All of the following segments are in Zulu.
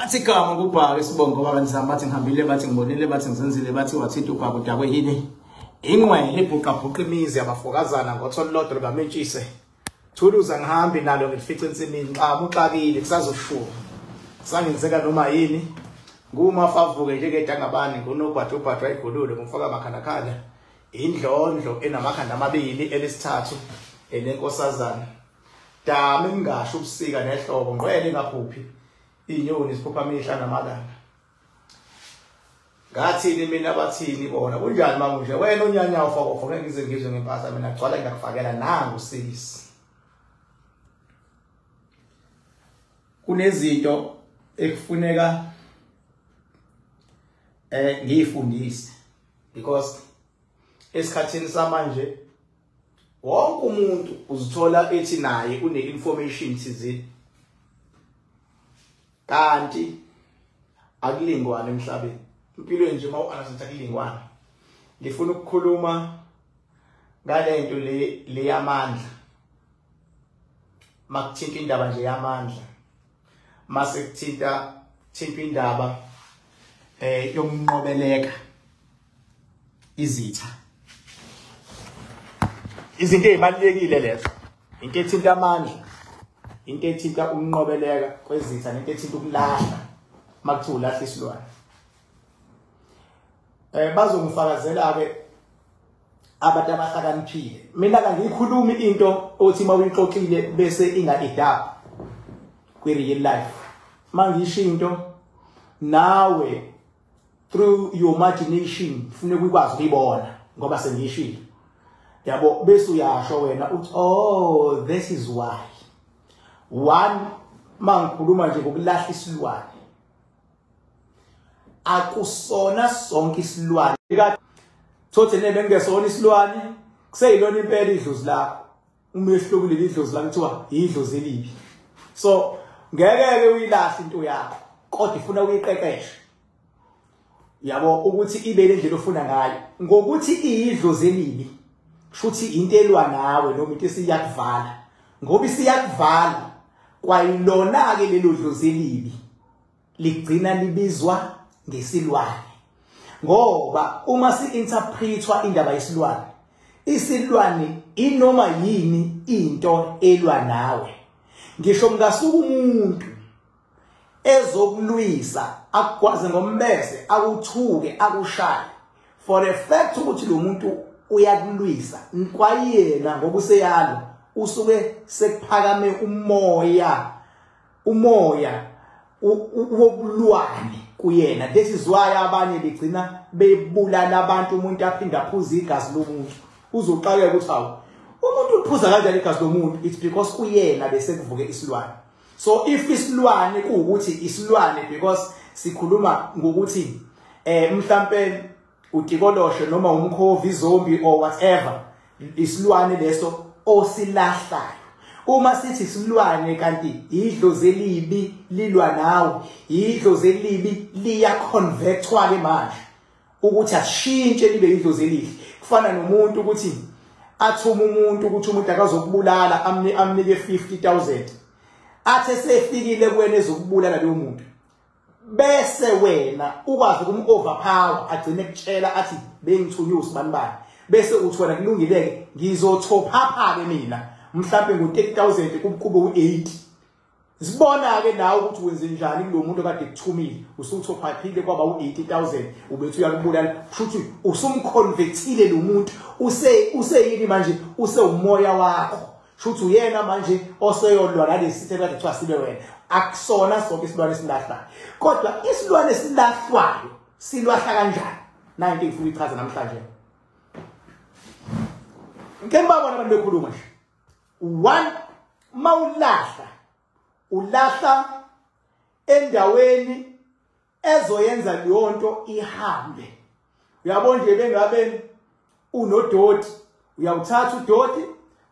bathi igama kubhaka isibongo bakanzima bathi ngihambile bathi ngibonile bathi ngizenzile bathi wathinta ubhaka udakwe yini ingwele ibhuqabhuqa imizi yabafokazana ngotholodolo bamentshise thuluza ngihambe nalo ngifice insimini xa uxakile kusazoshuma sangenzeka noma yini ngumafavuke njengeda ngabani ngunobhathu ayigolule ngumfaka amakhanakhala indlondlo enamakhanda amabili elesithathu enenkosazana dama ingasho ubusika nehlobo ngwele ngaphuphi inyoni siphupha amihla namalanga ngathini mina bathini bona kunjani manje wena unyanya ufaka ngeke ngize ngizwe ngempasa mina gcwala ngakufakela nangu sikisi kunezinto ekufuneka ngiyifundise because esikhathini samanje wonke umuntu uzithola ethi naye une information thizini kanti akulingwana emhlabeni impilo nje mawuanasenza akulingwana ngifuna ukukhuluma ngalento le yamandla makuthinta indaba nje yamandla mase kuthinta indaba yokunqobeleka izitha izinto ezibalekile lezo into ethinta amandla into ethinta ukunqobeleka kwezitha nento ethinta ukulahla makuthiwa ulahla isilwane bazongifakazela ke abantu abahlakaniphile mina kangiyikhulumi into othi mawuyixoxile bese inga-adapt kwi-real life mangisho into nawe through your imagination kufuneka ukwazi ukuyibona ngoba sengishilo yabo bese uyasho wena uthi oh this is why one mangikhuluma nje ngokulahla isilwane akusona sonke isilwane thothi nebe ngesona isilwane kuseyilona impela idlozi lakho uma ehlokile idlozi lakho kuthiwa idlozi elibi so ngeke uyilahle into yakho kodwa ifuna uyiqeqeshe yabo ukuthi ibe le ndlela ofuna ngayo ngokuthi iyidlozi elibi shuthi into elwa nawe noma into esiyakuvala ngoba isiyakuvala kwayilona ke lelo dlozi elibi ligcina libizwa ngesilwane ngoba uma si-interpretwa indaba yesilwane isilwane inoma yini into elwa nawe ngisho ngasuka umuntu ezokulwisa akugwaze ngombese akuthuke akushaye for a fact ukuthi lo muntu uyakulwisa kwayena ngoba useyalo usuke sekuphakame umoya wobulwane kuyena this is why abanye begcina bebulala abantu umuntu aphinda aphuza igazi lomuntu uzoqala ukuthi hawo umuntu uphuza kanjani igazi lomuntu it's because kuyena bese kuvuke isilwane so if isilwane kuukuthi isilwane because sikhuluma ngokuthi mhlambe utikoloshe noma umkhovi izombi or whatever isilwane leso osilahlayo uma sithi isilwane kanti idlozi elibi lilwa nawe idlozi elibi liya convertwa ke manje ukuthi ashintshe libe idlozi elihle kufana nomuntu ukuthi athuma umuntu ukuthi umuntu akazokubulala amnike 50,000 athe sefikile kuwena ezokubulala leyo muntu bese wena ukwazi ukumoverpower agcine kutshela athi bengithunyusa banibani bese uthi wena kulungileke ngizothopha ke mina mhlambe ngo-30,000 kubukube u8 sibona ke nawe ukuthi wenze njani kulo muntu kade kuthumile usuthophile kwaba u80,000 ubethu uyakubulala futhi usumconvertile lo muntu useyini manje usewumoya wakho futhi uyena manje oseyolwa nalesi sithe kade kuthiwa sibe wena akusona sonke isilwane esilahlayo kodwa isilwane esilahlwayo silwahla kanjani nanti ngifuna ichaza namhlanje ngeke babona abantu bekhuluma nje one ulahla endaweni ezoyenza leyonto ihambe uyabona nje bengabe unodoti uyawuthatha udoti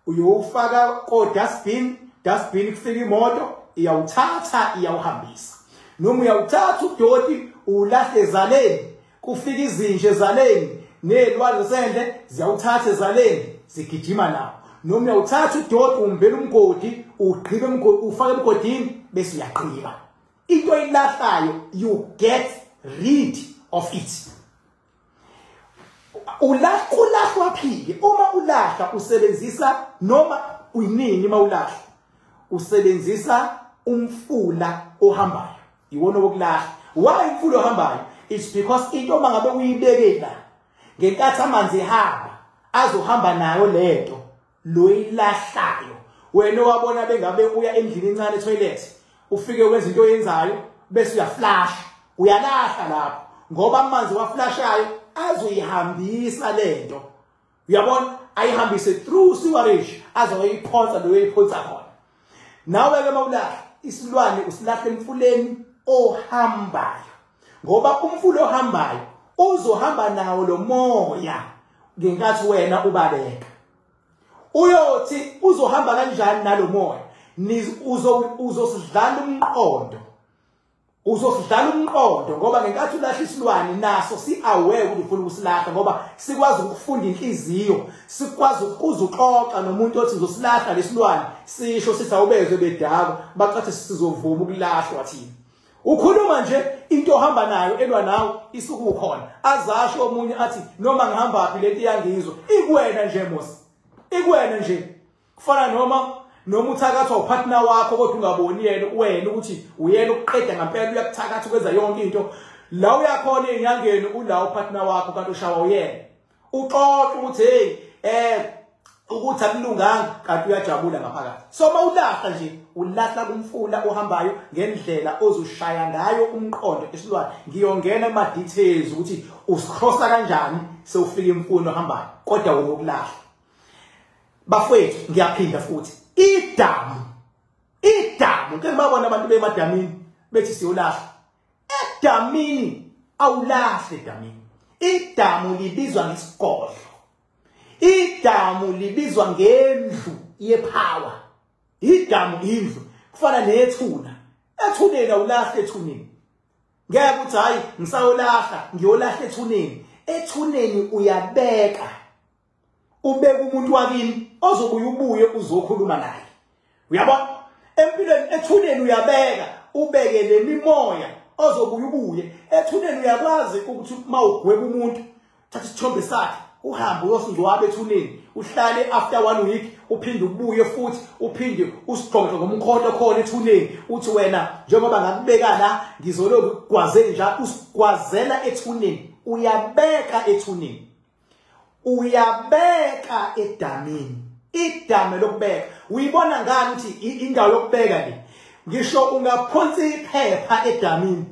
uyofaka ko dustbin kufika imoto iyawuthatha iyawuhambisa noma uyawuthatha udoti ulahle ezaleni kufika izinje ezaleni nezilwane zasendle ziyawuthatha ezaleni zigijima nawo noma uyawuthatha udoti umbele umgodi ugqibe umgodi ufake emgodini bese uyaqhiba into oyilahlayo you get rid of it. Ulahlwa phike uma ulahla usebenzisa noma uyinini mawulahla usebenzisa umfula ohambayo iwona wokulahla. Why umfula ohambayo? It's because into mangabe uyibeke la ngenkathi amanzi ehamba azohamba nayo lento loyilahlayo. Wena wabona bengabe uya endlini encane toilet ufike wenza into oyenzayo bese uyaflash uyalahla lapho ngoba amanzi waflashayo azoyihambisa lento. Uyabona ayihambise through sewerage azoyiphonsa lo yiphonsa khona. Nawe ke mawulahla isilwane usilahla emfuleni ohambayo ngoba umfula ohambayo uzohamba nawo lo moya ngenkathi wena ubabeka. Uyothi uzohamba kanjani nalo moya? Uzosidlala umqondo. Uzosidlala umqondo ngoba ngenkathi ulahla isilwane naso si-aware ukuthi ufuna ukusilahla ngoba sikwazi ukufunda inhliziyo, sikwazi ukuzuxoxa nomuntu othi uzosilahla lesilwane sisho sithi awubezwe bedako baqathe sizovuma ukulahlwa thina. Ukhuluma nje into ohamba nayo elwa nawo isukukhona. Azasho omunye athi noma ngihamba phi lento iyangizwa. Ikuwena nje mosi. Ikuwena nje. Kufana noma uthakathwa upartner wakho kodwa ungaboni yena wena ukuthi uyena ukuqeda ngempela uyakuthakatha ukwenza yonke into. La uyakhona enyangeni ula upartner wakho kanti ushawa uyena. Uxoxa ukuthi hey ukuthi akulunganga kanti uyajabula ngaphakathi. So mawulahla nje ulahla kumfula ohambayo ngendlela ozoshaya ngayo umqondo esilwane. Ngiyongena ema details ukuthi usikrossa kanjani sewufika imfuno ohambayo kodwa wena ukulahla. Bafowethu ngiyaphinda futhi idamu ke babona abantu bemadamini bethi siyolahla. Edamini awulahle edamini. Idamu libizwa ngesigodlo. Idamu libizwa ngendlu yepower. Idamu indlu kufana nethuna. Ethuneni awulahle ethuneni. Ngeke uthi hayi ngisayolahla ngiyolahla ethuneni. Ethuneni uyabeka. Ubeka umuntu wakini ozobuye ubuye uzokhuluma naye. Uyabona? Empilweni ethuneni uyabeka ubeke lemimoya ozobuye ubuye. Ethuneni uyakwazi ukuthi mawugweba umuntu thatha isithombe sakhe uhambe uyosindwabe ethuneni uhlale after 1 week uphinde ubuye futhi uphinde usigqoxe ngomkhonto khona ethuneni uthi wena njengoba ngakubeka la ngizoloku gwazela njalo usigwazela ethuneni. Uyabeka ethuneni. Uyabeka edamini. Idame lokubeka uyibona ngani ukuthi indawo yokubeka le ngisho ungaphonsa iphepha edamini.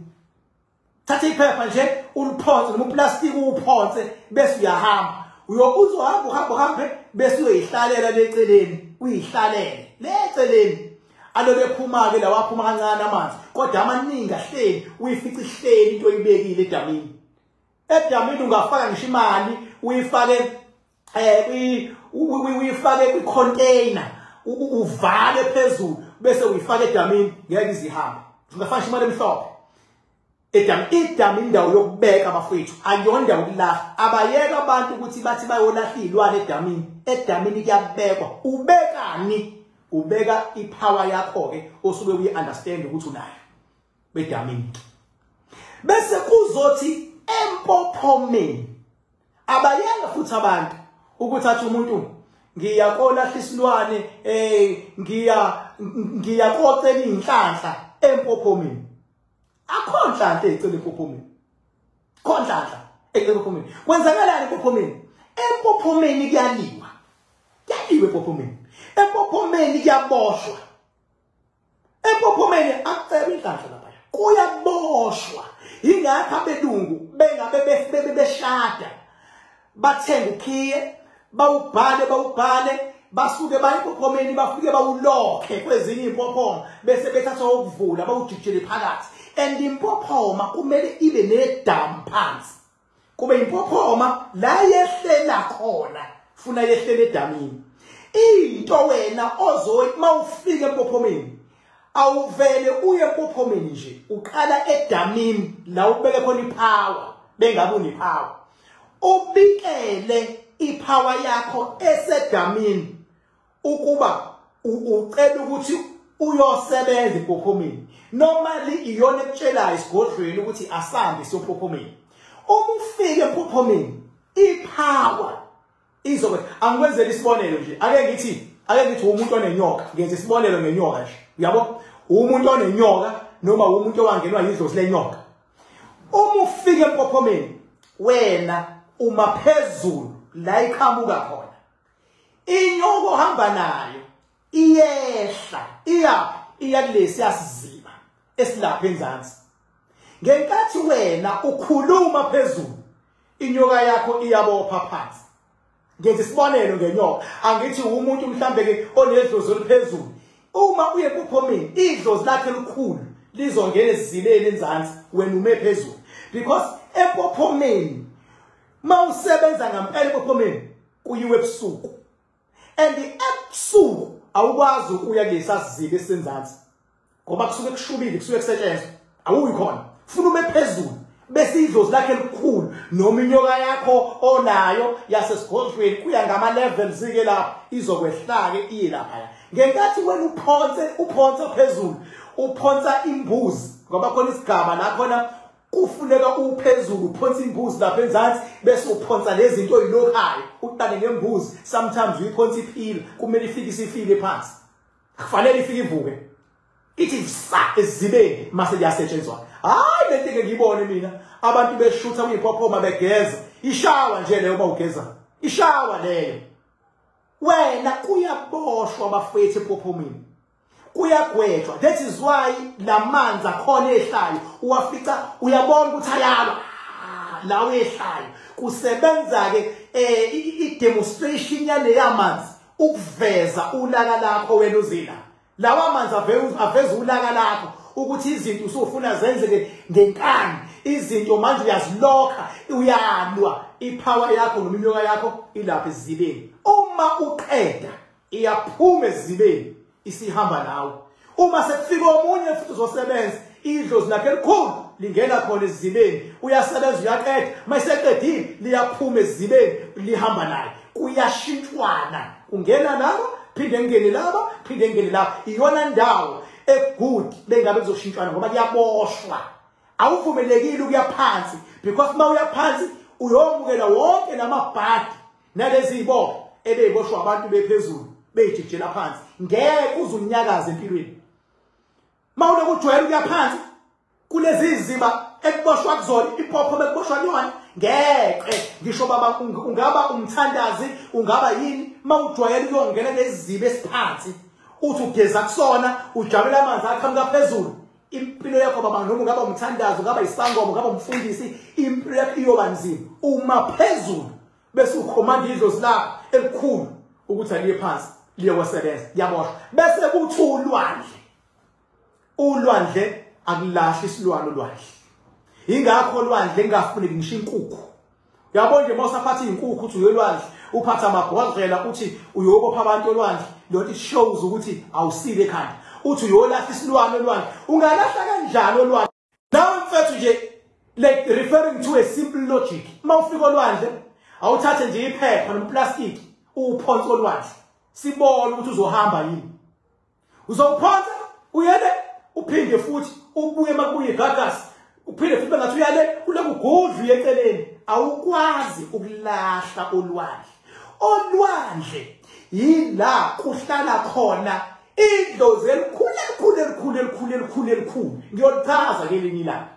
Thatha iphepha nje uliphonse noma uplastic uphonse bese uyahamba uzohamba uhambe bese uyihlalela leceleni uyihlalele leceleni alobe ephuma ke la waphuma kancane amanzi kodwa amaningi ahleli uyifica ihleli into oyibekile edamini. Edamini ungafaka ngisho imali uyifake uyifake kwi-container uvale phezulu bese uyifaka edamini ngeke izihamba. Ungafaka imali emhlophe edamini indawo yokubeka abafowethu akuyona indawo yokulahla. Abayeka abantu ukuthi bathi bayolahla izilwane edamini. Edamini kuyabekwa. Ubekani? Ubeka ipower yakho ke osuke uyi-understand ukuthi unayo bedamini. Bese kuzothi empophomeni abayeka futhi abantu ukuthi athi umuntu ngiyakolahla isilwane ngiyaqoqela inhlanhla empophomeni. Akho nhlanhla ecela empophomeni. Khona nhlanhla ecela empophomeni. Kwenzakalani empophomeni? Empophomeni kuyaliwa. Kuyaliwa empophomeni. Empophomeni kuyaboshwa. Empophomeni akucela inhlanhla lapha. Kuyaboshwa. Ingakho abelungu bengabe beshada bathenga ukhiye bawubhale basuke bayimpophomeni bafike bawulokhe kwezinye impophomo bese bethatha ukuvula bawujijele phakathi. And impophoma kumele ibe nedamu phansi. Kube impophoma la yehlela khona funa yehlele edamini. Into wena ozoyi mawufika empophomeni awuvele uye empophomeni nje uqala edamini la ubeke khona ipower bengabe unepower. Ubikele ipower yakho esedamini ukuba ucela ukuthi uyosebenza empophomeni normally iyona ekutshela isigodlweni ukuthi asambe siyophophomeni uma ufike empophomeni ipower izobe angikwenzela isibonelo nje ake ngithi umuntu onenyoka ngenze isibonelo ngenyoka nje uyabo umuntu onenyoka noma umuntu owangenwa yidlozi lenyoka uma ufike empophomeni wena uma phezulu la iqhamuka khona inyoka ohamba nayo iyehla iya kulesi yasiziba esilapha enzansi ngenkathi wena ukhuluma phezulu inyoka yakho iyabopha phansi ngenze isibonelo ngenyoka angithi umuntu mhlambe ke onedlozi eliphezulu uma uye empophomeni idlozi lakhe elikhulu lizongena esizileni enzansi wena ume phezulu because empophomeni mawusebenza ngempela empophomeni kuyiwe ebusuku and ebusuku awukwazi ukuya kulesasizibe esenzansi ngoba kusuke kushubile kusuke kusetshenzwa awuyi khona ufuna ume phezulu bese idlozi lakhe elikhulu noma inyoka yakho onayo yasesigodlweni kuya ngama levels ke lapha izokwehlaka ke iye lapha ngenkathi wena uphonse phezulu uphonsa imbuzi ngoba khona isigaba la khona kufuneka uphezulu uphonsa imbuzi lapha enzansi bese uphonsa lezi zinto oyilokhayo uqale ngembuzi sometimes uyiphonsa iphila kumele ifike isifile phansi kufanele ifike ivuke ithi sa ezibeni mase liyasetshenzwa hayi lento ke ngibone mina abantu beshutha kuyiphophoma begeza ishawa nje leyo bawugeza ishawa leyo wena kuyaboshwa abafethu ephophomeni kuyagwetshwa that is why lamanzi akhona ehlayo uwafica uyabona ukuthi ayalwa lawo ehlayo kusebenza ke i-demonstration yale yamanzi ukuveza ulaka lakho wena uzila lawa amanzi aveza ulaka lakho ukuthi izinto usufuna zenzeke ngenkani izinto manje uyazilokha uyalwa ipower yakho nominyoka yakho ilapha ezibeni uma uqeda iyaphuma ezibeni isihamba nawe uma sekufika omunye futhi uzosebenza idlozi lakhe elikhulu lingena khona ezibeni uyasebenza uyaqeda mayiseqedile liyaphuma ezibeni lihamba naye kuyashintshwana ungena laba phinde ngene laba phinde ngene laba iyona ndawo egood bengabe kuzoshintshwana ngoba kuyaboshwa awuvumelekile ukuya phansi because mawuya phansi uyomukela wonke namabhadi nalezi ibopho ebeyiboshwa abantu bephezulu beyijijela phansi ngeke uzunyakaza empilweni mawule kujwayela ukuya phansi kulezi iziba ekuboshwa kuzona iphopho bekuboshwa yona ngeke ngisho baba ungaba umthandazi ungaba yini mawujwayela ukuyongena lezi ziba esiphansi uthi ugeza kusona ujabulela amanzi aqhamuka phezulu impilo yakho baba noma ungaba umthandazi ungaba isangoma ungaba umfundisi impilo yakho iyoba nzima uma phezulu bese ukhomanda idlozi lakho elikhulu ukuthi aliye phansi liye kwasebenza yaboshwa bese kuthi ulwandle akulahla isilwane olwandle ingakho olwandle engafuni ngisho inkukhu uyabona nje mawusaphatha izinkukhu uthi uyolwandle uphatha amabhodlela uthi uyobopha abantu olwandle lot it shows ukuthi awusile ekhanda uthi uyolahla isilwane olwandle ungalahla kanjani olwandle now mfethu nje like referring to a simple logic mawufika olwandle awuthathe nje iphepha nomplastic uphonsa olwandle sibone ukuthi uzohamba yini uzowuphonsa uyele uphinde futhi ubuye makuye gagasi uphinde futhi bengathi uyale kuloku gudlu eceleni awukwazi ukulahla olwandle yila kuhlala khona idlozi elikhulu ngiyolichaza ngelinye ilanga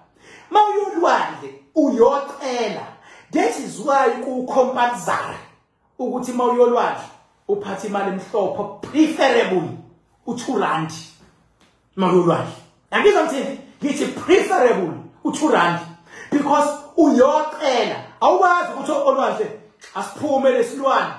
mawuyolwandle uyocela that is why ku-compulsory ukuthi mawuyolwandle uphathe imali emhlophe preferable u2 mawuyolwandle yangizwa ngithini ngithi preferable u2 because uyocela awukwazi ukuthi olwandle asiphume lesilwane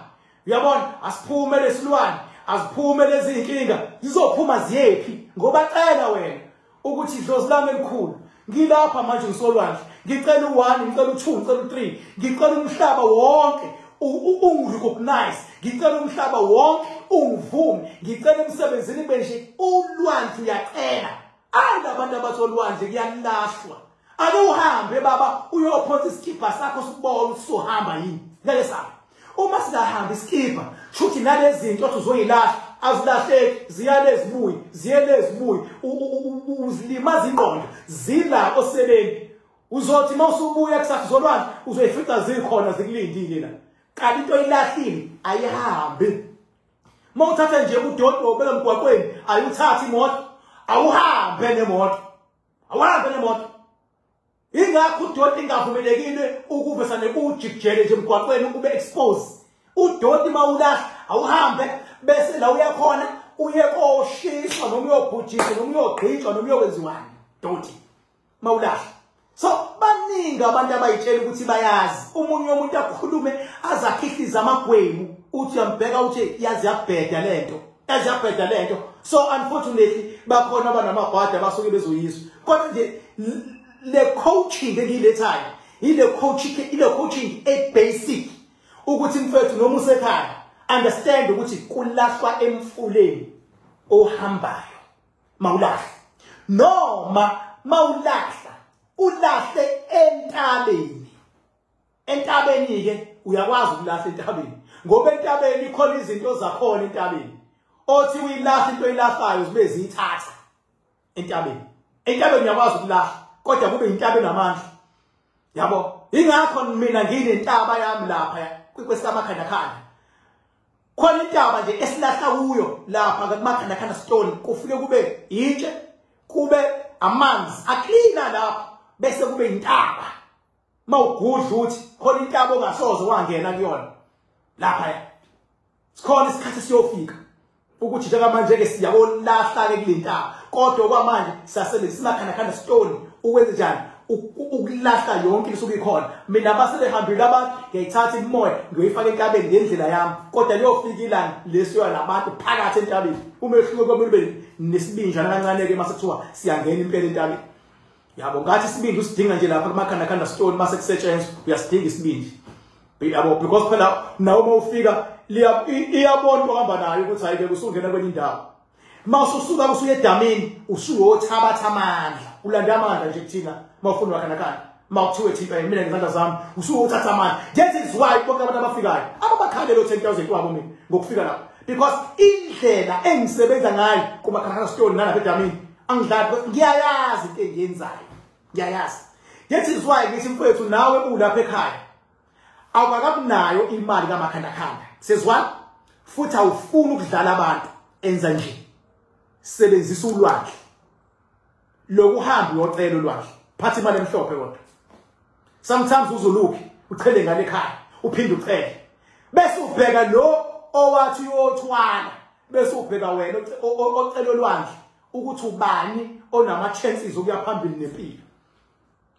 uyabona asiphume lesilwane asiphume lezi inkinga zizophuma ziyephi ngoba cela wena ukuthi idlozi lami elikhulu ngilapha manje ngisolwandle ngicela u1 ngicela u2 ngicela u3 ngicela umhlaba wonke ungirecognize ngicela umhlaba wonke ungivume ngicela emsebenzini benje ulwandle uyacela abantu abatholwandle kuyalahlwa ake uhambe baba uyophonsa isikipha sakho sikubona usohamba yini ngeke sabe uma singahamba isikipha shuthi nalezi zinto othi uzoyilahla azulahleki ziyele zibuyi uzilimaza ingqondo zila oseleni uzothi mawusubuya kusafuzolwana uzoyifica zikhona zikulindile la kanti into ilahlile ayihambi mawuthatha nje udodo obeka emgwaqweni ayuthatha imoto awuhambe nemoto ingakho udodo ingavumelekile ukuvesane ujikjele nje emgwaqweni ube expose udodi mawulahla awuhambe bese la uyakhona uye koshishwa noma uyobhujiswa noma uyogqitshwa noma uyokwenziwani dodi mawulahla so baningi abantu abayitshela ukuthi bayazi umunye umuntu akhulume azakhihliza amagwebu uthi uyambheka uthi yazi yabheda lento so unfortunately bakhona abanamabhada basuke bezoyizwa kodwa nje le coaching engilethayo ile coaching basic ukuthi mfethu noma usekhaya understand ukuthi kulahlwa emfuleni ohambayo mawulahla noma mawulahla ulahle entabeni ke uyakwazi ukulahla entabeni ngoba entabeni ikhona izinto zakhona entabeni othi uyilahla into oyilahlayo zibe ziyithatha entabeni uyakwazi ukulahla kodwa kube intaba enamandla yabo ingakho mina nginentaba yami lapha kwesamakhanda khona intaba nje esilahla kuyo lapha kumakhanda stone kufike kube yitshe kube amanzi aklina lapha bese kube intaba mawugudla uthi khona intaba ongasoze wangena kuyona lapha sikhona isikhathi siyofika ukuthi njengamanje ke siyabonlahla ke kulentaba kodwa kwamanje sasebenzisa imakhanda stone ukwenze njani ukulahla yonke isuke ikhona mina basebehambile abantu ngiyayithatha imoya ngiyoyifaka entabeni ngendlela yami kodwa liyofika ilanga lesiyo labantu phakathi entabeni umehluko kwabelwe nesibinjana kancane ke mase kuthiwa siyangena impela entabeni yabo ngathi isibindi usidinga nje lapha kumakhanda stone mase kusetshenzwa uyasidinga isibindi yabo because phela nawo mawufika iyabona uhamba nayo ukuthi hayike usungena kwenye indawo mawususuka kusuye edamini usuyothabatha amandla ulanda amandla nje kuthina mawufuna wakhanda mawuthiwe thina mina ngizandla zami usuyothatha amandla that is why bonke abantu abafikayo ababakhande lo 10,000 kwabo mina ngokufika lapho because indlela engisebenza ngayo kumakhanda stone nalapha edamini angidlali ngiyayazi into engiyenzayo ngiyayazi that is why ngithi mfowethu nawe ulapha ekhaya awakakunayo imali kamakhanda sezwana futhi awufuni ukudlala abantu enza nje sebenzisa ulwandle lokuhamba uyocela ulwandle phathi imali emhlophe kodwa sometimes uzuluki uchele ngale ekhaya uphinde uchele bese ubheka lo owathi uyothwala bese ubheka wena ocela ulwandle ukuthi ubani onama chances ukuya phambili nempilo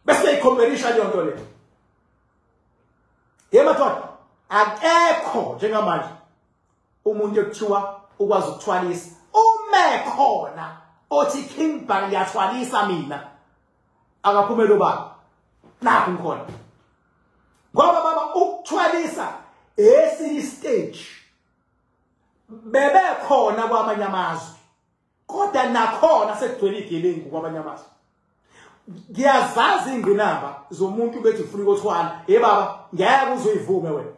bese icompetition yonto le yemadoda akekho njengamanje umuntu ekuthiwa ukwazi ukuthwalisa umekhona othi King Bang liyathwalisa mina akaphumela ubaba nakho ngikhona ngoba baba ukuthwalisa esinye stage bebekhona kwamanye amazwe kodwa nakhona sekugcwele igelengu kwamanye amazwe ngiyazazi inginamba zomuntu bethi ufuna ukuthwala baba ngeke uzoyivume wena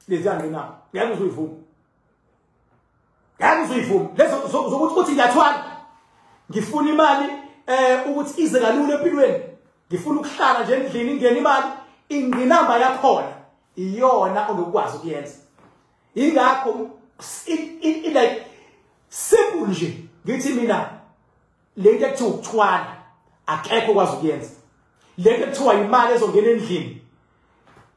lezi anginamba ngeke uzoyivume lezo zokuthi uthi ngiyathwala ngifuna imali ukuthi ize kalula empilweni ngifuna ukuhlala nje endlini ingena imali inginamba yakhona iyona ongekwazi ukuyenza ingakho like simple nje ngithi mina lento ekuthiwa ukuthwala akekho kwazi ukuyenza lento ekuthiwa imali ezongena endlini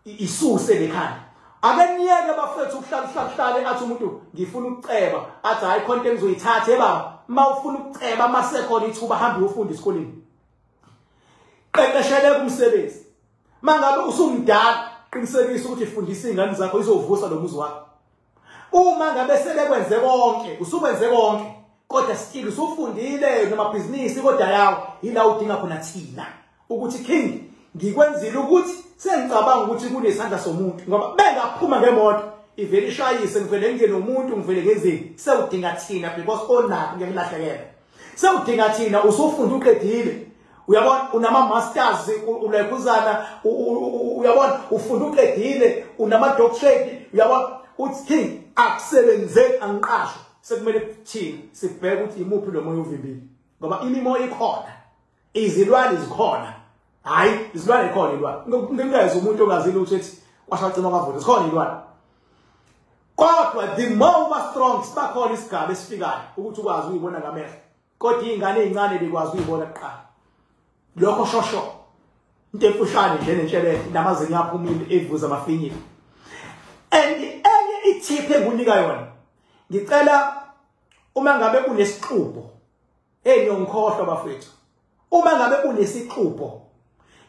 isuse lekhaya akaniyeke bafethu ukuhlala athi umuntu ngifuna ukuceba athi hayi khona into engizoyithatha baba mawufuna ukuceba amasekhona ithuba hamba uyofunda esikoleni qeqeshele kumsebenzi mangabe usumdala qinisekisa ukuthi ifundisa izingane zakho izovusa lo muzi wakho uma ngabe sebekwenze konke usukwenze konke kodwa still usufundile namabhizinisi kodwa yawo ila udinga khona thina ukuthi King ngikwenzile ukuthi sengicabanga ukuthi kunesandla somuntu ngoba bengaphuma ngemoto ivele ishayise ngivele ngene nomuntu ngivele ngezini sewudinga thina because onakho ngemilahlekela sewudinga thina usufunda uqedile uyabona unama masters ulekuzana uyabona ufunda uqedile unama doctorate uyabona uthi King akusebenze angiqashwe sekumele kuthini sibheke ukuthi imuphi lo moya ovimbile ngoba imimoya ikhona izilwane zikhona hayi izilwane ikhona ilwane ngingezwe umuntu ongazile ukuthi kwashacima kwavuka zikhona ilwane kodwa the more uba strong sibakhona isigaba esifikayo ukuthi ukwazi ukuyibona ngamehlo kodwa izingane ezincane bekwazi ukuyibona kuqala lokho shosho into emfushane nje nentshelele namazinyo aphumile evuza amafinyile and enye itip engunika yona ngicela uma ngabe unesixubo ngiyongikhohlwa bafethu uma ngabe unesixubo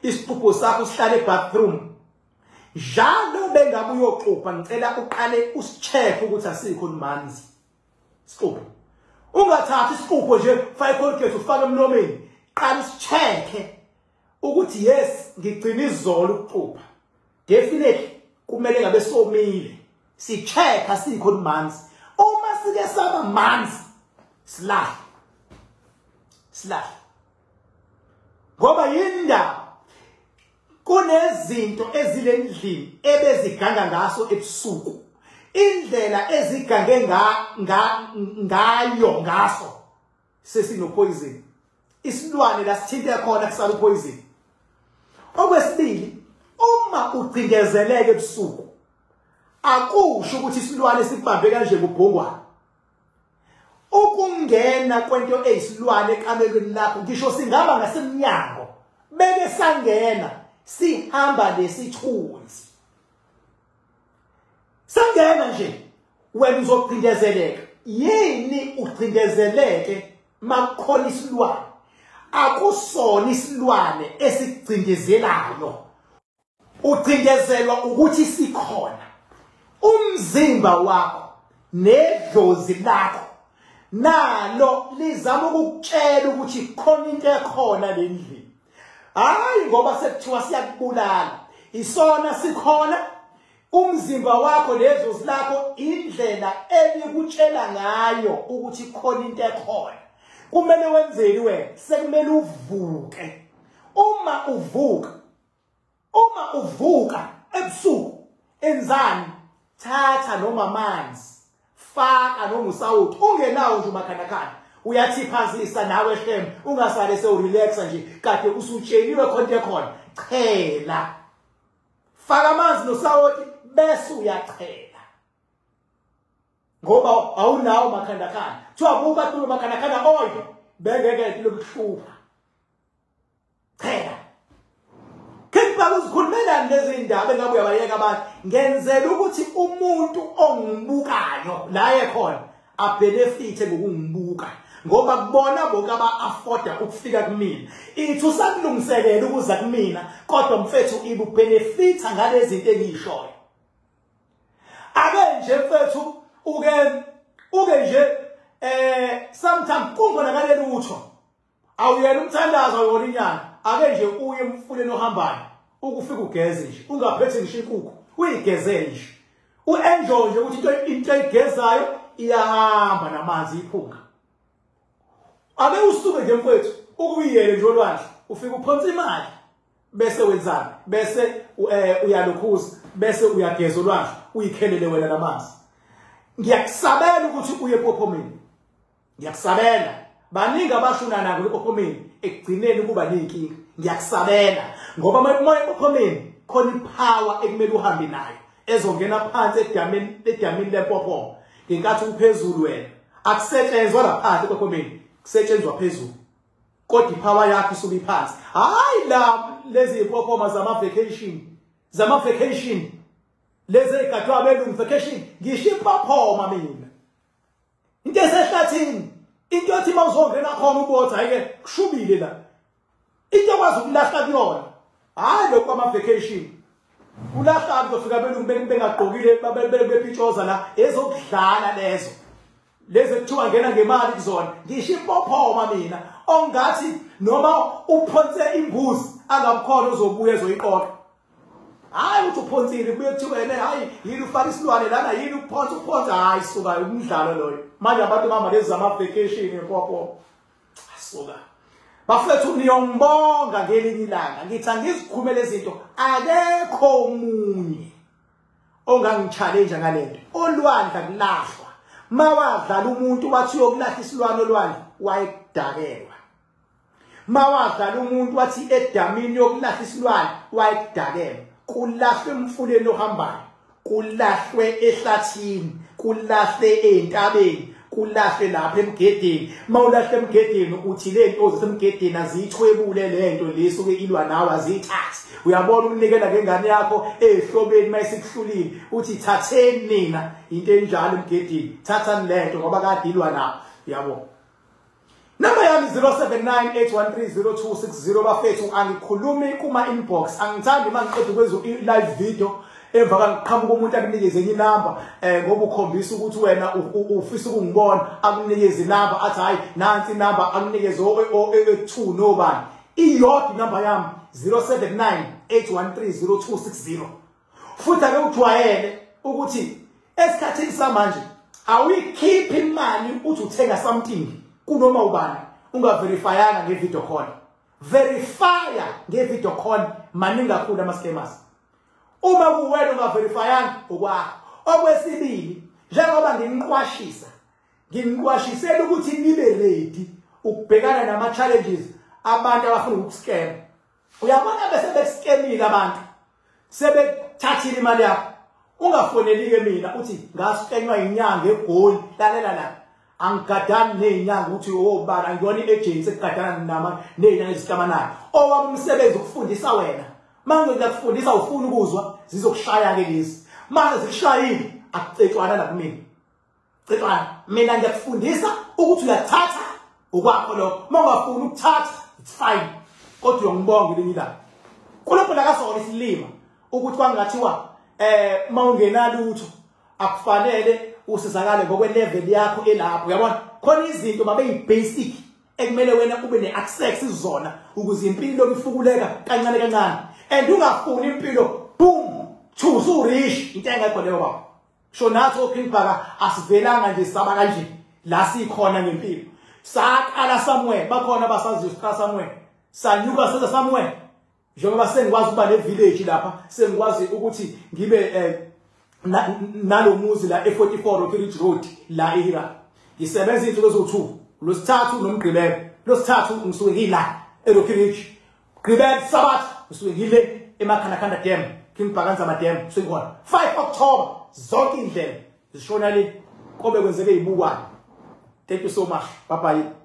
isixubo sakho sihlala ebathroom njalo bengabe uyoxupha ngicela uqale usicheck ukuthi asikho manzi sixubo ungathathi isixubo nje fire colgate ufake emlomeni qala usicheck ukuthi yes ngigcina izolo ukuxupha definitely kumele ngabe somile si check asikho manzi uma sike saba manzi slash ngoba yindaba kunezinto ezilendlini ebeziganga ngaso ebusuku indlela ezigange ngayo ngaso sesino poison isilwane lasithinte khona kusala poison okwesibili uma ucindezeleke ebusuku akusho ukuthi isilwane sibambe kanje kubhongwana ukungena kwento eyisilwane ekamelweni lakho ngisho singaba ngasemnyango beke sangena sihamba lesithunzi sangena nje wena uzocindezeleka yini ucindezeleke makukhona isilwane akusona isilwane esigcindezelayo ucindezelwa ukuthi sikhona umzimba wakho nedlozi lakho nalo lizama ukukutshela ukuthi khona into ekhona lendlini hayi ngoba sekuthiwa siyakubulala isona sikhona umzimba wakho nedlozi lakho indlela elikutshela ngayo ukuthi khona into ekhona kumele wenzeni wena sekumele uvuke uma uvuka ebusuku enzani thatha noma amanzi faka noma usawuthi ungenawo nje umakhanakana uyathiphanzisa nawe shem ungasale sewurelaxa nje kade usutsheliwe khonto ekhona chela faka amanzi nosawuthi bese uyachela ngoba awunawo makhandakana thiwa buka kulo makhandakana oyo bengeke lokuhlupha chela Kepha uzikhulumela lezi ndaba engabe uyabayeka abantu ngenzela ukuthi umuntu ongibukayo la ekhona abenefite ngokungibuka ngoba kubona bonke aba-afforda ukufika kumina ithi usakulungisekela ukuza kumina kodwa mfethu ibe ubenefitha ngalezi zinto engiyishoyo ake nje mfethu uke nje sometimes kungonakaleli utho awuyena umthandazo awuyona inyanga ake nje uye emfuleni ohambayo ukufika ugeze nje ungaphethe ngisho inkukhu uyigeze nje uenjoy nje ukuthi into egezayo iyahamba namanzi iphunga ake usuke nje mfethu ukuyiyele nje olwandle ufika uphonsa imali bese wenzani bese uyalokhuza bese uyageza olwandle uyikhelele wena namanzi ngiyakusabela ukuthi uye ePophomeni ngiyakusabela baningi abashuna nako ePophomeni ekugcineni kuba nenkinga ngiyakusabela ngoba moya ePophomeni khona ipower ekumele uhambe nayo ezongena phansi edamini lePophomo ngenkathi uphezulu wena akusetshenzwa laphansi ePophomeni kusetshenzwa phezulu kodwa ipower yakho isuka iphansi hayi la lezi iPophoma zama vacation lezi egadwa abelungu vacation ngisho iPophoma mina into esehlathini into ethi mawuzongena khona ubotha ayike kushubile la into kwazi ukulahla kuyona hayi lokho ama vacation ulahla kuzofika belungu bengagqokile bepithoza la ezokudlala lezo ekuthiwa ngena ngemali kuzona ngisho iPophoma mina ongathi noma uphonse imbuzi angabukhona uzobuya ezoyiqoqa hayi uthi uphonsile kubuye kuthiwa yena hayi yini ufaka isilwane lana yini uphonsa hayi suka umdlalo loyo manje abantu bama lezi zama vacation ePophoma asuka bafethu niyongibonga ngelinye ilanga ngithi angizikhumele izinto akekho umunye ongangichallenge ngalento olwandla kulahlwa mawadlala umuntu wathi uyokulahla isilwane olwandle wayedakelwa mawadlala umuntu wathi edamini yokulahla isilwane wayedakelwa kulahlwe emfuleni ohambayo kulahlwe ehlathini kulahlwe entabeni kulahlwe lapha emgedeni mawulahle emgedeni uthi lento zasemgedeni azithwebule lento lesuke ilwa nawe azithathi uyabona ukunikela ngengane yakho ehlobeni mayisikuhlulile uthi thatheni nina into enjalo emgedeni thathani lento ngoba kade ilwa nawe uyabona Number yami 0798130260 bafethu angikhulumi kuma inbox angithandi mangiqeda kwezo live video emva kangiqhamuka umuntu akunikeze enye inamba ngoba ukhombisa ukuthi wena ufisa ukungibona akunikeze inamba athi hayi nansi inamba akunikeze o2 nobani iyodwa inamba yami 0798130260 futhi ake ujwayele ukuthi esikhathini samanje awikhiphi imali uthi uthenga something kunoma ubani ungaverifyanga ngevideo call verifya ngevideo call maningi kakhulu ama scammers uma kuwena ungaverifyanga okwakho okwesibili njengoba nginiqwashisela ukuthi nibe ready ukubhekana nama challenges abantu abafuna ukuscam uyabona bese bekuscamile abantu sebethathile imali yakho ungafoneli ke mina uthi ngaskenywa inyanga egoli lalela la angigadani nezinyanga ukuthi obala ngiyona iagency egadana nama nezinyanga ezisikamanayo owami umsebenzi ukufundisa wena manje ngiyakufundisa ufuna ukuzwa zizokushaya ke lezi manje zikushayile akucetshwana la kumina cetshwana mina ngiyakufundisa ukuthi uyathatha okwakho lokho mangafuni ukuthatha it's fine kodwa uyongibonga lelinye la kulapho la kasona isilima ukuthi kwangathiwa mawungenalo utho akufanele usizakale ngokwe level yakho elapho uyabona khona izinto babe yibasic ekumele wena ube neaccess izona ukuze impilo ifukuleka kancane kancane and ungafuni impilo boom thusu rich into engekho leyo baba sho nathi okhipha asivelanga nje saba kanje la sikhona ngempilo saqala somewhere bakhona abasaziyo siqala somewhere sanyuka seza somewhere njengoba sengikwazi ukuba ne village lapha sengikwazi ukuthi ngibe nalomuzi la e44 Ridge Road la eHira ngisebenza izinto ezo2 losithathu nomgqibelo losithathu ngisuke ngila eRockridge gqibelo sabathu ngisuke ngile eMakhanakanda Dam Kingbhakanza Dam sekukhona 5 October zonke indlela zishona le kobe kwenzeke izibukwane thank you so much bye bye